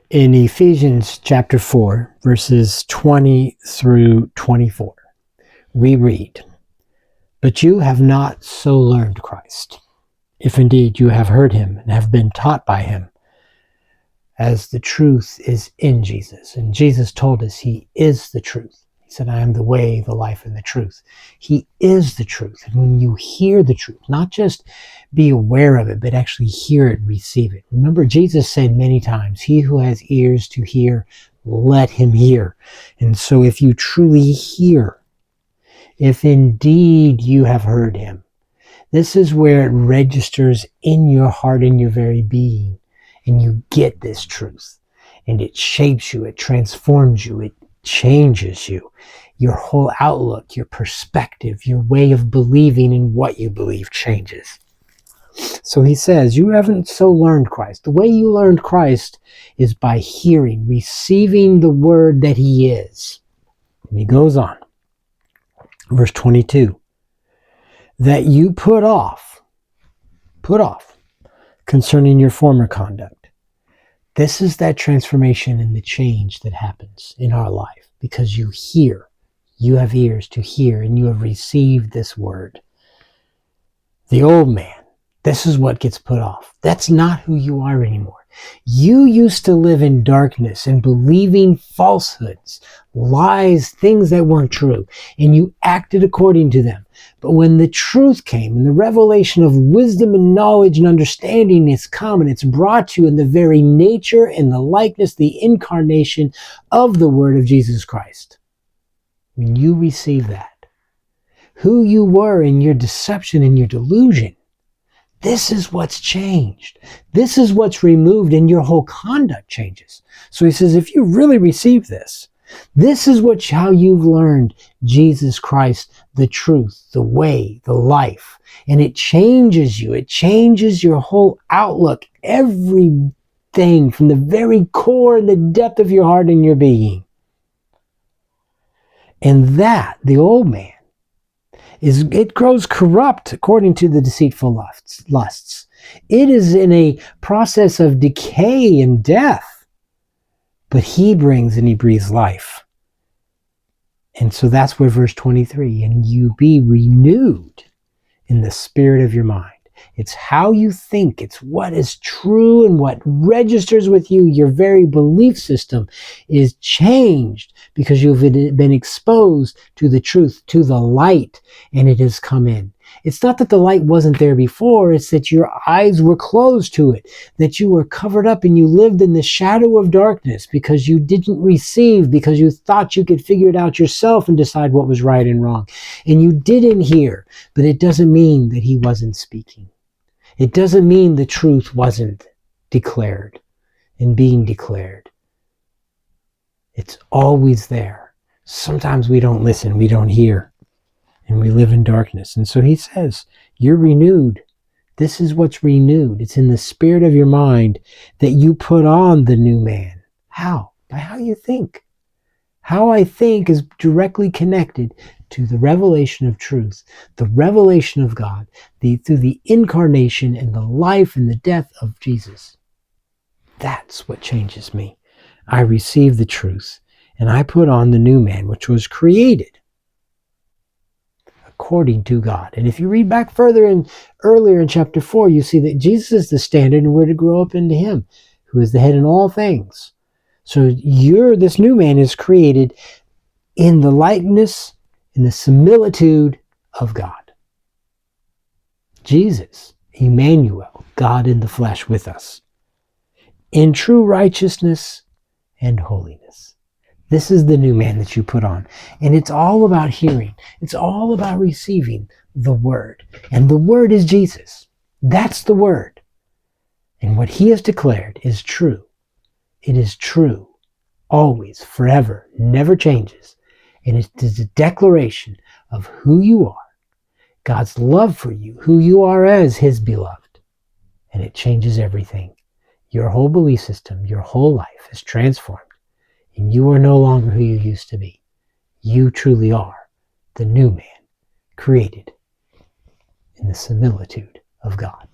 In Ephesians chapter 4, verses 20 through 24, we read, "But you have not so learned Christ, if indeed you have heard him and have been taught by him, as the truth is in Jesus." And Jesus told us he is the truth. He said, "I am the way, the life, and the truth." He is the truth. And when you hear the truth, not just be aware of it, but actually hear it, receive it. Remember, Jesus said many times, "He who has ears to hear, let him hear." And so if you truly hear, if indeed you have heard him, this is where it registers in your heart, in your very being, and you get this truth. And it shapes you, it transforms you, it changes you. Your whole outlook, your perspective, your way of believing in what you believe changes. So he says, you haven't so learned Christ. The way you learned Christ is by hearing, receiving the word that he is. And he goes on. Verse 22. That you put off concerning your former conduct. This is that transformation and the change that happens in our life because you hear. You have ears to hear and you have received this word. The old man, this is what gets put off. That's not who you are anymore. You used to live in darkness and believing falsehoods, lies, things that weren't true, and you acted according to them. But when the truth came and the revelation of wisdom and knowledge and understanding is come and it's brought to you in the very nature and the likeness, the incarnation of the word of Jesus Christ. When you receive that, who you were in your deception and your delusion, this is what's changed. This is what's removed and your whole conduct changes. So he says, if you really receive this, this is how you've learned Jesus Christ, the truth, the way, the life. And it changes you. It changes your whole outlook, everything from the very core and the depth of your heart and your being. And that, the old man, it grows corrupt according to the deceitful lusts. It is in a process of decay and death. But he brings and he breathes life. And so that's where verse 23, and you be renewed in the spirit of your mind. It's how you think. It's what is true and what registers with you. Your very belief system is changed because you've been exposed to the truth, to the light, and it has come in. It's not that the light wasn't there before. It's that your eyes were closed to it, that you were covered up and you lived in the shadow of darkness because you didn't receive, because you thought you could figure it out yourself and decide what was right and wrong. And you didn't hear, but it doesn't mean that he wasn't speaking. It doesn't mean the truth wasn't declared and being declared. It's always there. Sometimes we don't listen, we don't hear, and we live in darkness. And so he says, you're renewed. This is what's renewed. It's in the spirit of your mind that you put on the new man. How? By how you think. How I think is directly connected to the revelation of truth, the revelation of God, through the incarnation and the life and the death of Jesus. That's what changes me. I receive the truth and I put on the new man, which was created according to God. And if you read back further and earlier in chapter 4, you see that Jesus is the standard and we're to grow up into him, who is the head in all things. So this new man is created in the likeness, in the similitude of God. Jesus, Emmanuel, God in the flesh with us, in true righteousness and holiness. This is the new man that you put on. And it's all about hearing. It's all about receiving the word. And the word is Jesus. That's the word. And what he has declared is true. It is true. Always, forever, never changes. And it is a declaration of who you are, God's love for you, who you are as his beloved. And it changes everything. Your whole belief system, your whole life is transformed. And you are no longer who you used to be. You truly are the new man, created in the similitude of God.